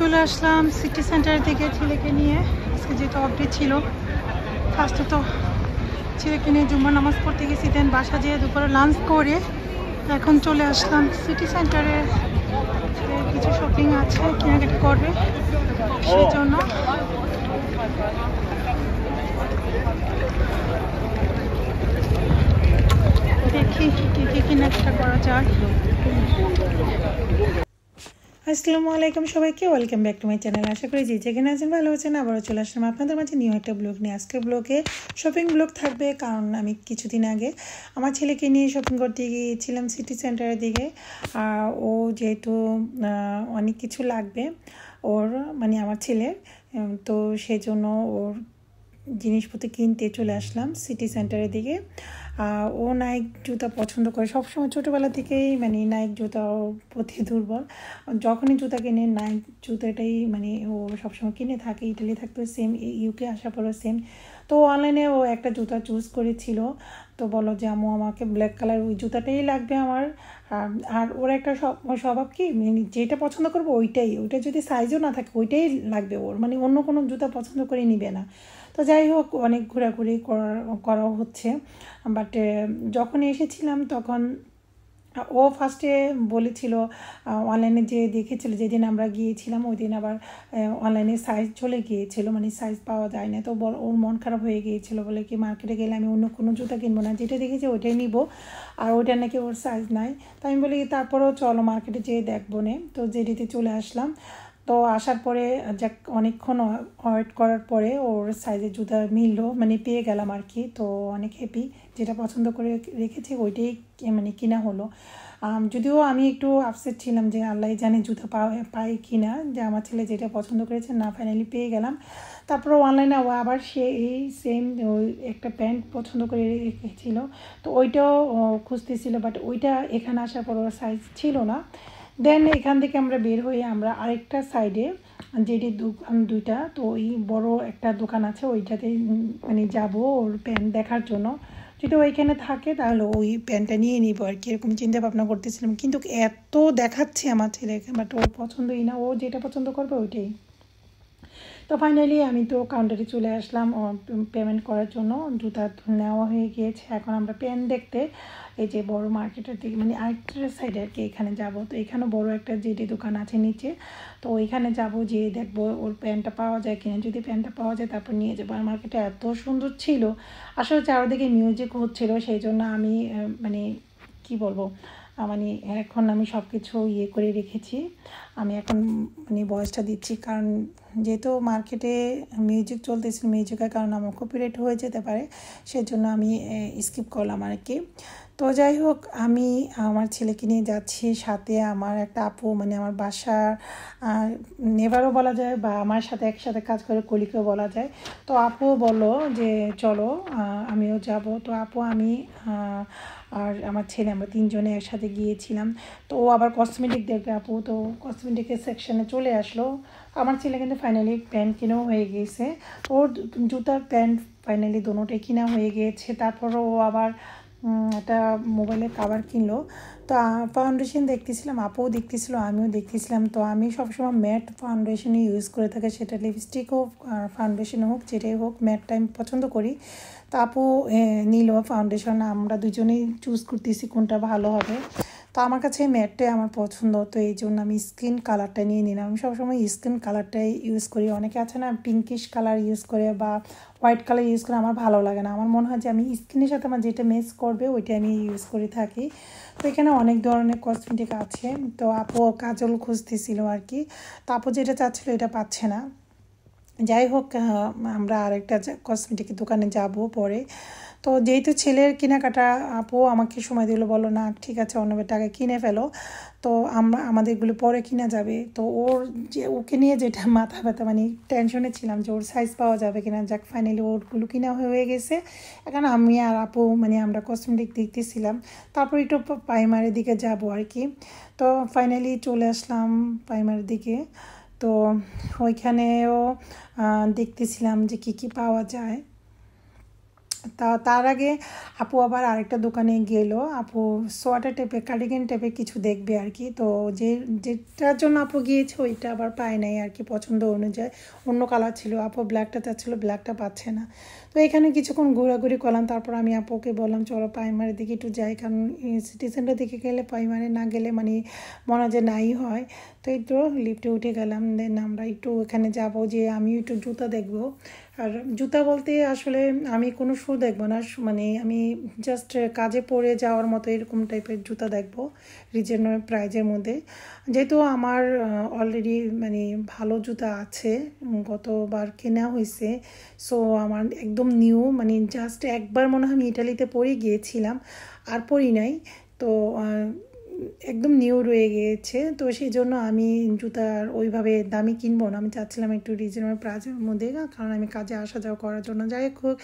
চলে আসলাম সিটি সেন্টারের দিকে ছেলেকে নিয়ে। আজকে যেটা অফডে ছিল, ফার্স্টে তো ছেলেকে নিয়ে জুম্মা নামাজ পড়তে গেছি, দেন বাসা যেয়ে দুপুরে লাঞ্চ করে এখন চলে আসলাম সিটি সেন্টারে। কিছু শপিং আছে, কেনাকাটি করবে, সেই জন্য দেখি কী কী কেনাকাটা করা যায়। আসসালামু আলাইকুম সবাইকে, welcome back to my channel. আশা করি যে যেখানে আছেন ভালো আছেন। আবারও চলে আসলাম আপনাদের মাঝে নিউ একটা ব্লগ নিয়ে। আজকের ব্লগে শপিং ব্লগ থাকবে, কারণ আমি কিছুদিন আগে আমার ছেলেকে নিয়ে শপিং করতে গিয়েছিলাম সিটি সেন্টারের দিকে। ও যেহেতু অনেক কিছু লাগবে ওর, মানে আমার ছেলের, তো সেই জন্য ওর জিনিসপত্র কিনতে চলে আসলাম সিটি সেন্টারের দিকে। ও নাইক জুতা পছন্দ করে সবসময়, ছোটোবেলা থেকেই মানে নাইক জুতা ওর প্রতি দুর্বল। যখনই জুতা কিনে নাইক জুতাটাই মানে ও সবসময় কিনে থাকে। ইটালি থাকতো সেম, ইউকে আসার পরও সেম। তো অনলাইনে ও একটা জুতা চুজ করেছিল, তো বলো যে আম্মু আমাকে ব্ল্যাক কালার ওই জুতাটাই লাগবে আমার। আর ওর একটা স্বভাব কি, মানে যেটা পছন্দ করবো ওইটা যদি সাইজও না থাকে ওইটাই লাগবে ওর, মানে অন্য কোনো জুতা পছন্দ করে নিবে না। তো যাই হোক, অনেক ঘোরাঘুরি করা হচ্ছে। বাট যখন এসেছিলাম তখন ও ফার্স্টে বলেছিল, অনলাইনে যে দেখেছিল যেদিন আমরা গিয়েছিলাম ওই দিন আবার অনলাইনে সাইজ চলে গিয়েছিল, মানে সাইজ পাওয়া যায় না। তো ওর মন খারাপ হয়ে গিয়েছিল, বলে কি মার্কেটে গেলে আমি অন্য কোনো জুতা কিনবো না, যেটা দেখেছি ওইটাই নিব, আর ওইটা নাকি ওর সাইজ নাই। তো আমি বলি তারপরেও চলো মার্কেটে যেয়ে দেখবো নে। তো যেটিতে চলে আসলাম। তো আসার পরে যাক অনেকক্ষণ ওয়েট করার পরে ওর সাইজের জুতা মিললো, মানে পেয়ে গেলাম আর কি। তো অনেক হ্যাপি, যেটা পছন্দ করে রেখেছি ওইটাই মানে কিনা হলো। যদিও আমি একটু আপসেট ছিলাম যে আল্লাহ জানে জুতা পাই কিনা, যে আমার ছেলে যেটা পছন্দ করেছে না, ফাইনালি পেয়ে গেলাম। তারপরে অনলাইনে আবার সে এই সেম ওই একটা প্যান্ট পছন্দ করে রেখেছিল, তো ওইটাও খুঁজতেছিল, বাট ওইটা এখানে আসার পর ওর সাইজ ছিল না। দেন এখান থেকে আমরা বের হয়ে আমরা আরেকটা সাইডে, যেটি দোকান দুইটা, তো ওই বড় একটা দোকান আছে ওইটাতে মানে যাব ওর প্যান্ট দেখার জন্য। যদি ওইখানে থাকে তাহলে ওই প্যান্টটা নিয়ে নিবো আর কি, এরকম চিন্তা ভাবনা করতেছিলাম। কিন্তু এত দেখাচ্ছে আমার ছেলেকে, বাট ওর পছন্দই না, ও যেটা পছন্দ করবে ওইটাই। তো ফাইনালি আমি তো কাউন্টারে চলে আসলাম পেমেন্ট করার জন্য। জুতা নেওয়া হয়ে গিয়েছে, এখন আমরা পেন দেখতে এই যে বড় মার্কেটের দিকে, মানে আরেকটা সাইডে আর কি, এখানে যাব। তো এখানে বড় একটা যেটি দোকান আছে নিচে, তো ওইখানে যাব, যে দেখবো ওর প্যান্টটা পাওয়া যায় কিনা। যদি প্যান্টটা পাওয়া যায় তারপর নিয়ে যাবো। আর মার্কেটটা এত সুন্দর ছিল, আসলে চারদিকে মিউজিক হচ্ছিলো, সেই জন্য আমি মানে কি বলবো, মানে এখন আমি সব কিছু করে রেখেছি। আমি এখন মানে ভয়েসটা দিচ্ছি, কারণ যেহেতু মার্কেটে মিউজিক চলতেছিল, মিউজিকের কারণে আমার কপিরাইট হয়ে যেতে পারে, সেজন্য আমি স্কিপ করলাম আর কি। তো যাই হোক, আমি আমার ছেলেকে নিয়ে যাচ্ছি, সাথে আমার একটা আপু, মানে আমার বাসার নেভারও বলা যায়, বা আমার সাথে একসাথে কাজ করে কলিকেও বলা যায়। তো আপু বললো যে চলো আমিও যাব। তো আপু, আমি আর আমার ছেলে, আমরা তিনজনে একসাথে গিয়েছিলাম। তো ও আবার কসমেটিক দেখবে আপু, তো কসমেটিকের সেকশানে চলে আসলো। আমার ছেলে কিন্তু ফাইনালি প্যান্ট কিনেও হয়ে গিয়েছে, ওর জুতার প্যান্ট ফাইনালি দুটোটাই কিনা হয়ে গিয়েছে। তারপরও ও আবার একটা মোবাইলের কাভার কিনলো। তো ফাউন্ডেশন দেখতেছিলাম, আপুও দেখতেছিল, আমিও দেখতেছিলাম। তো আমি সবসময় ম্যাট ফাউন্ডেশনই ইউজ করে থাকি, সেটা লিপস্টিক হোক আর ফাউন্ডেশন হোক, যেটাই হোক ম্যাটটা আমি পছন্দ করি। তো আপু নিল ফাউন্ডেশন, আমরা দুজনেই চুজ করতেছি কোনটা ভালো হবে। তো আমার কাছে ম্যাটটাই আমার পছন্দ, তো এই জন্য আমি স্কিন কালারটা নিয়ে নিলাম। আমি সবসময় স্কিন কালারটাই ইউজ করি। অনেকে আছে না পিঙ্কিশ কালার ইউজ করে বা হোয়াইট কালার ইউজ করে, আমার ভালো লাগে না। আমার মনে হয় যে আমি স্কিনের সাথে আমার যেটা ম্যাচ করবে ওইটা আমি ইউজ করে থাকি। তো এখানে অনেক ধরনের কসমেটিক আছে। তো আপু কাজল খুঁজতেছিল আর কি, তো আপু যেটা চাচ্ছিলো এটা পাচ্ছে না। যাই হোক, আমরা আরেকটা কসমেটিকের দোকানে যাব পরে। তো যেহেতু ছেলের কেনাকাটা, আপু আমাকে সময় দিল, বলো না ঠিক আছে অন্যের টাকা কিনে ফেলো, তো আমাদেরগুলো পরে কিনা যাবে। তো ওর যে ওকে নিয়ে যেটা মাথা ব্যথা, মানে টেনশনে ছিলাম যে ওর সাইজ পাওয়া যাবে কিনা। যাক ফাইনালি ওরগুলো কিনা হয়ে গেছে। এখন আমি আর আপু মানে আমরা কসমেটিক দেখতেছিলাম, তারপর একটু প্রাইমারির দিকে যাব আর কি। তো ফাইনালি চলে আসলাম প্রাইমারির দিকে। তো ওইখানেও দেখতেছিলাম যে কী কী পাওয়া যায়। তার আগে আপু আবার আরেকটা দোকানে গেল। আপু সোয়াটার টাইপের কার্ডিগান টাইপের কিছু দেখবে আর কি। তো যেটার জন্য আপু গিয়েছে ওইটা আবার পায় নাই আর কি, পছন্দ অনুযায়ী অন্য কালার ছিল। আপু ব্ল্যাকটা চাচ্ছিলো, ব্ল্যাকটা পাচ্ছে না। তো এখানে কিছুক্ষণ ঘোরাঘুরি করলাম, তারপর আমি আপুকে বললাম চলো প্রাইমারের দিকে একটু যাই, কারণ সিটি সেন্টার দিকে গেলে প্রাইমারে না গেলে মানে মনে হয় যে নাই হয়। তো এই তো লিফটে উঠে গেলাম, দেন আমরা একটু এখানে যাব, যে আমি একটু জুতা দেখবো। আর জুতা বলতে আসলে আমি কোনো শু দেখবো না, মানে আমি জাস্ট কাজে পরে যাওয়ার মতো এরকম টাইপের জুতা দেখবো রিজনেবল প্রাইজের মধ্যে। যেহেতু আমার অলরেডি মানে ভালো জুতা আছে, গতবার কেনা হয়েছে। সো আমার একদম নিউ, মানে জাস্ট একবার মনে হয় আমি ইটালিতে পরে গিয়েছিলাম, আর পরি নাই। তো একদম নিউ রয়ে গিয়েছে। তো সেই জন্য আমি জুতার ওইভাবে দামি কিনবো না, আমি চাচ্ছিলাম একটু রিজনেবল প্রাইসের মধ্যে, কারণ আমি কাজে আসা যাওয়া করার জন্য। যাই হোক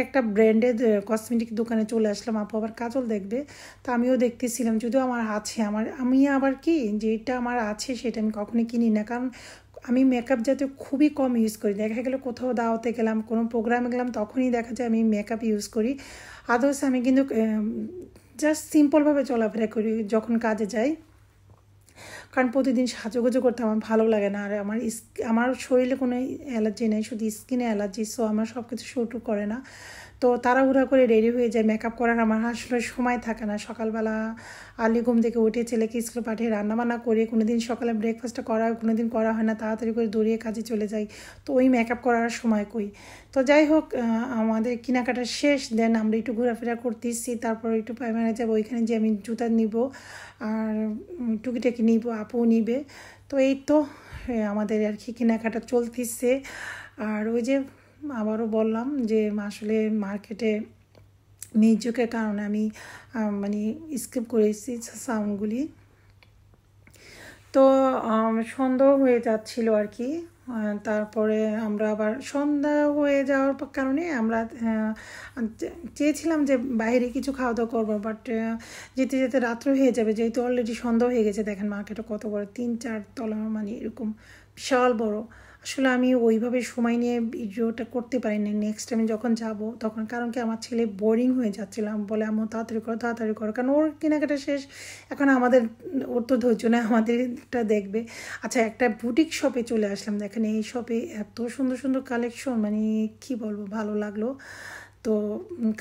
একটা ব্র্যান্ডেড কসমেটিক দোকানে চলে আসলাম। আপু আবার কাজল দেখবে, তো আমিও দেখতেছিলাম। যদিও আমার আছে, আমি আবার কি যেটা আমার আছে সেটা আমি কখনোই কিনি না, কারণ আমি মেকআপ জাতীয় খুবই কম ইউজ করি। দেখা গেলো কোথাও দাওয়াতে গেলাম, কোনো প্রোগ্রামে গেলাম, তখনই দেখা যায় আমি মেকআপ ইউজ করি। আদার্স আমি কিন্তু জাস্ট সিম্পলভাবে চলাফেরা করি যখন কাজে যাই, কারণ প্রতিদিন সাজুগুজু করতে আমার ভালো লাগে না। আর আমার শরীরে কোনো অ্যালার্জি নেই, শুধু স্কিনে অ্যালার্জি। সো আমার সব কিছু শুটু করে না। তো তাড়াহুড়া করে রেডি হয়ে যায়, মেকআপ করার আমার আসলে সময় থাকে না। সকালবেলা আর্লি ঘুম থেকে উঠে ছেলেকে স্কুলে পাঠিয়ে রান্নাবান্না করে, কোনো দিন সকালে ব্রেকফাস্টটা করা হয়, কোনো দিন করা হয় না, তাড়াতাড়ি করে দৌড়িয়ে কাজে চলে যাই। তো ওই মেকআপ করার সময় কই। তো যাই হোক আমাদের কেনাকাটা শেষ, দেন আমরা একটু ঘোরাফেরা করতেছি, তারপর একটু প্রাইমারে যাবো, ওইখানে যে আমি জুতা নিব আর টুকিটাকি নিব, আপু নিবে। তো এই তো আমাদের আর কি কেনাকাটা চলতেছে। আর ওই যে আবারও বললাম যে আসলে মার্কেটে মিউজিকের কারণে আমি মানে স্কিপ করেছি সাউন্ডগুলি। তো সন্ধ্যা হয়ে যাচ্ছিল আর কি। তারপরে আমরা আবার সন্ধ্যা হয়ে যাওয়ার কারণে আমরা চেয়েছিলাম যে বাইরে কিছু খাওয়া দাওয়া করবো, বাট যেতে যেতে রাত্র হয়ে যাবে, যেহেতু অলরেডি সন্ধ্যা হয়ে গেছে। দেখেন মার্কেটটা কত বড়, 3-4 তলা, মানে এরকম বিশাল বড়। আসলে আমি ওইভাবে সময় নিয়ে ভিডিওটা করতে পারিনি। নেক্সট টাইম যখন যাব তখন, কারণ কি আমার ছেলে বোরিং হয়ে যাচ্ছিলাম, বলে আম্মু তাড়াতাড়ি করো, কারণ ওর কেনাকাটা শেষ। এখন ওর তো ধৈর্য না, আমাদেরটা দেখবে। আচ্ছা, একটা বুটিক শপে চলে আসলাম। দেখেন এই শপে এত সুন্দর সুন্দর কালেকশন, মানে কি বলবো, ভালো লাগলো। তো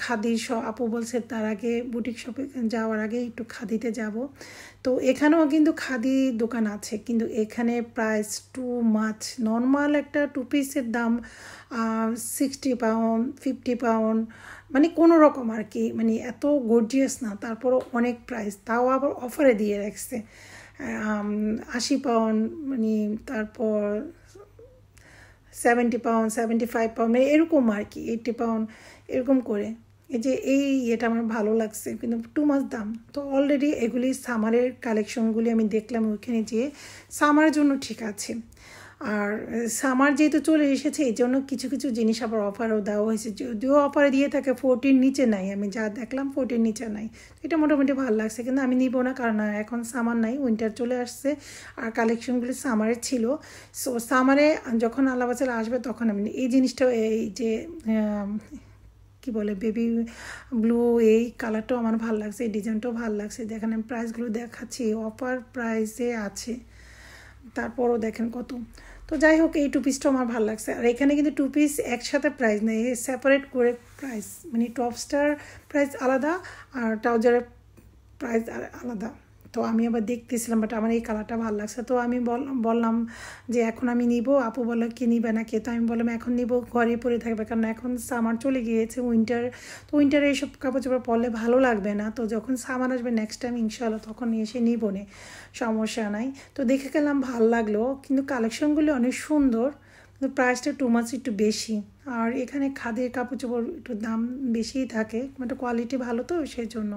খাদি আপু বলছে তার আগে বুটিক শপে যাওয়ার আগে একটু খাদিতে যাব। তো এখানেও কিন্তু খাদি দোকান আছে, কিন্তু এখানে প্রাইস টু মাচ। নর্মাল একটা 2 পিসের দাম 60 পাউন্ড, 50 পাউন্ড, মানে কোনো রকম আর কি, মানে এত গর্জিয়াস না, তারপরও অনেক প্রাইস। তাও আবার অফারে দিয়ে রাখছে 80 পাউন্ড, মানে তারপর 70 পাউন্ড, 75 পাউন্ড, মানে এরকম আর কি, 80 পাউন্ড এরকম করে। এটা আমার ভালো লাগছে, কিন্তু টু মাচ দাম। তো অলরেডি এগুলি সামারের কালেকশনগুলি আমি দেখলাম ওইখানে যেয়ে, সামারের জন্য ঠিক আছে। আর সামার যেহেতু চলে এসেছে, এই জন্য কিছু কিছু জিনিস আবার অফারও দেওয়া হয়েছে, যদিও অফারে দিয়ে থাকে 40 নিচে নাই। আমি যা দেখলাম 40 নিচে নাই। এটা মোটামুটি ভালো লাগছে, কিন্তু আমি নিব না, কারণ এখন সামার নাই, উইন্টার চলে আসছে। আর কালেকশনগুলি সামারের ছিল। সো সামারে যখন আল্লাহ বাচারা আসবে তখন আমি এই জিনিসটা, এই যে কি বলে বেবি ব্লু, এই কালারটাও আমার ভালো লাগছে, এই ডিজাইনটাও ভালো লাগছে। দেখেন আমি প্রাইসগুলো দেখাচ্ছি, অফার প্রাইসে আছে, তারপরও দেখেন কত। তো যাই হোক এই 2 পিসটাও আমার ভালো লাগছে। আর এখানে কিন্তু 2 পিস একসাথে প্রাইস নেই, সেপারেট করে প্রাইস, মানে টপস্টার প্রাইস আলাদা আর ট্রাউজারের প্রাইস আলাদা। তো আমি আবার দেখতেছিলাম, বাট আমার এই কালারটা ভালো লাগছে। তো আমি বললাম যে এখন আমি নিব। আপু বললো কি নিবে না কে, তো আমি বললাম এখন নিব, ঘরে পরে থাকবে, কারণ এখন সামার চলে গিয়েছে, উইন্টার। তো উইন্টারে এইসব কাপড় চোপড় পরলে ভালো লাগবে না। তো যখন সামার আসবে নেক্সট টাইম ইনশাআল্লাহ তখন এসে নিব, নে সমস্যা নাই। তো দেখে গেলাম ভালো লাগলো, কিন্তু কালেকশনগুলি অনেক সুন্দর, কিন্তু প্রাইসটা টু মাচ একটু বেশি। আর এখানে খাদের কাপড় চোপড় একটু দাম বেশিই থাকে, মানে কোয়ালিটি ভালো, তো সেই জন্য।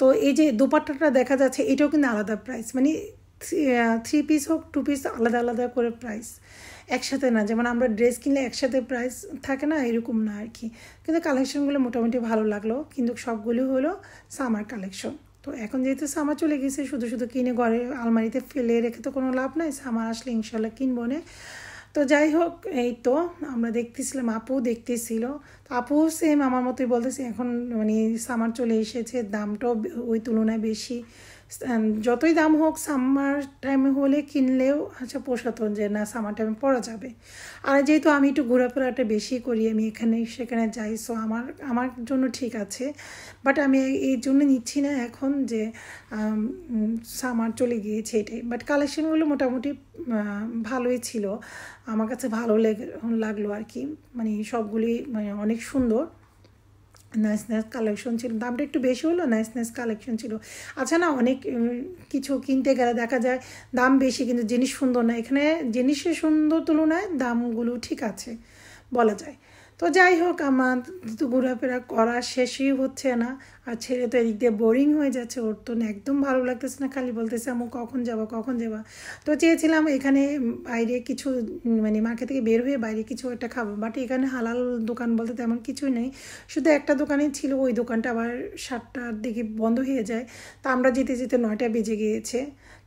তো এই যে দোপাট্টাটা দেখা যাচ্ছে, এটাও কিন্তু আলাদা প্রাইস, মানে 3 পিস হোক 2 পিস আলাদা আলাদা করে প্রাইস, একসাথে না। যেমন আমরা ড্রেস কিনলে একসাথে প্রাইস থাকে না, এরকম না আর কি। কিন্তু কালেকশনগুলো মোটামুটি ভালো লাগলো, কিন্তু সবগুলো হলো সামার কালেকশন। তো এখন যেহেতু সামার চলে গেছে, শুধু শুধু কিনে ঘরে আলমারিতে ফেলে রেখে তো কোনো লাভ নাই, সামার আসলে ইনশাল্লাহ কিনবো না। তো যাই হোক এই তো আমরা দেখতেছিলাম, আপু দেখতেছিল। তো আপু সেম আমার মতোই বলতেছে, এখন মানে সামার চলে এসেছে, দামটাও ওই তুলনায় বেশি। যতই দাম হোক সামার টাইমে হলে কিনলেও আচ্ছা পোষাতো যে না সামার টাইমে পরা যাবে। আর যেহেতু আমি একটু ঘোরাফেরাটা বেশি করি, আমি এখানে সেখানে যাই, সো আমার জন্য ঠিক আছে। বাট আমি এই জন্য নিচ্ছি না এখন যে সামার চলে গিয়েছে এটাই। বাট কালেকশানগুলো মোটামুটি ভালোই ছিল, আমার কাছে ভালো লাগলো আর কি। মানে সবগুলি মানে অনেক সুন্দর, নাইস নাইস কালেকশন ছিল। দামটা একটু বেশি হলো, নাইস নাইস কালেকশন ছিল। আচ্ছা না, অনেক কিছু কিনতে গেলে দেখা যায় দাম বেশি কিন্তু জিনিস সুন্দর না। এখানে জিনিসের সুন্দর তুলনায় দামগুলো ঠিক আছে বলা যায়। তো যাই হোক, আমার তো ঘোরাফেরা করা শেষই হচ্ছে না, আর ছেলে তো এদিক দিয়ে বোরিং হয়ে যাচ্ছে, ওর তো একদম ভালো লাগতেছে না, খালি বলতেছে আমি কখন যাবো কখন যাবো। তো চেয়েছিলাম এখানে বাইরে কিছু মানে মার্কেট থেকে বের হয়ে বাইরে কিছু একটা খাবো, বাট এখানে হালাল দোকান বলতে তেমন কিছুই নেই, শুধু একটা দোকানে ছিল, ওই দোকানটা আবার 7টার দিকে বন্ধ হয়ে যায়। তা আমরা যেতে যেতে 9টা বেজে গিয়েছে।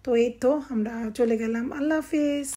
তো এই তো আমরা চলে গেলাম, আল্লাহ হাফিজ।